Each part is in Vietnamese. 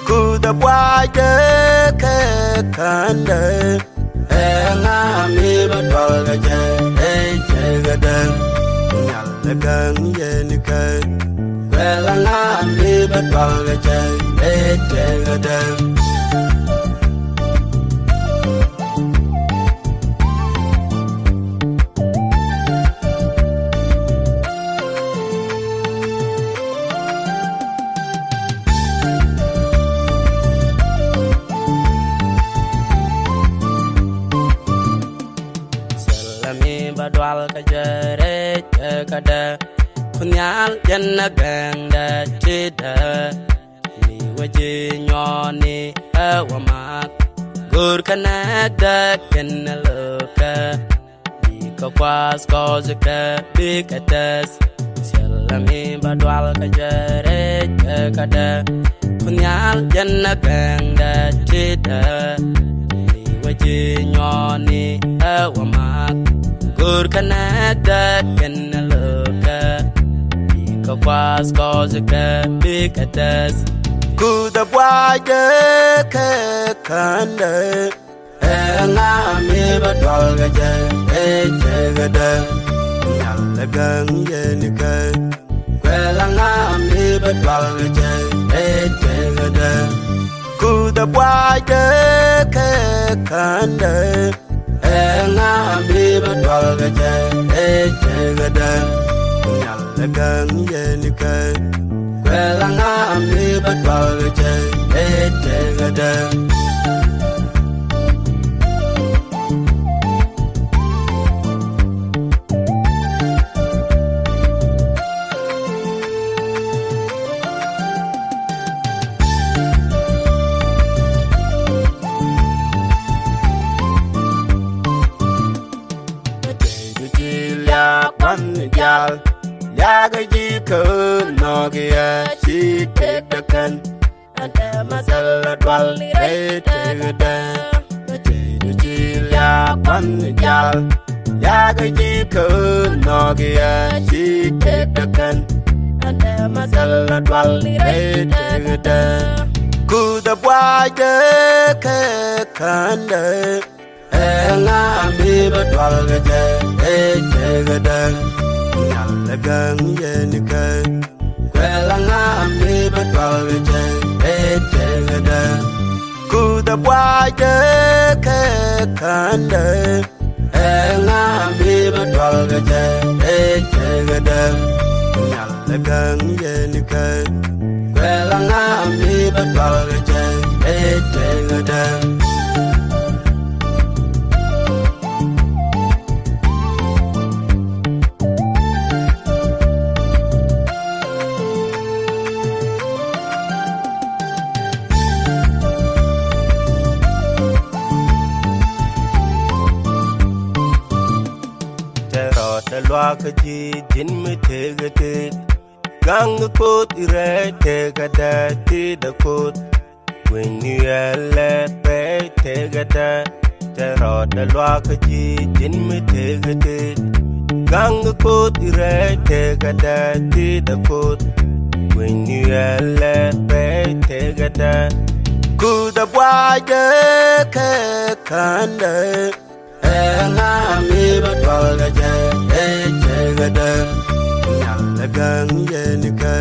Ku the boy ke kande nga mi ba dol je ga de nyal gang ye ni ke la nga mi ba dol je ga de Badwal ka jere kada kunyal janna ganda tida ni waje nyoni awamak gur kanada kenaloka di ka kwas kozaka bikatas salami badwal ka jere kada kunyal janna ganda tida ni waje nyoni awamak Gur kanada kenaloka Ika kwas kozaka bikatas Ku the boy ke kande nga mi ba dol ga je ga de nyal gang ye ni ke kwela nga mi ba dol ga je ga de Ku the boy ke kande nga mi ba dol ga je ga de nyal gang ye ni ke kwela nga mi ba dol ga je ga de Yal yaga ji ko no ga chi te da kan anda masala dwal re te da ji ya pan yal yaga ji ko no ga chi te da kan anda masala dwal re te da ku da boy ke kande nga mi ba dwal ga je ga Nyal gang ye ni ke kwela nga mi ba dol je ga de Ku the boy ke kande nga mi ba dol je ga de Nyal gang ye ni ke kwela nga mi ba dol je ga de Loa ka ji din me te ga te gang ko ire te ga da ti da ko when you let pe te ga da te ro da loa ka ji din me te ga te gang ko ire te ga da ti da ko when you let pe te ga da ku da boy ke kande nga mi ba dol ga je ga de nyal gang ye ni ke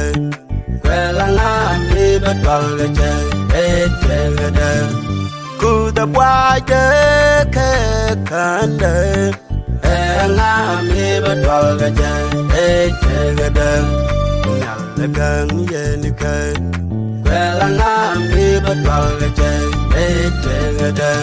kwela nga mi ba dol ga je ga de ku the boy ke kande nga mi ba dol ga je ga de nyal gang ye ni ke kwela nga mi ba dol ga je ga de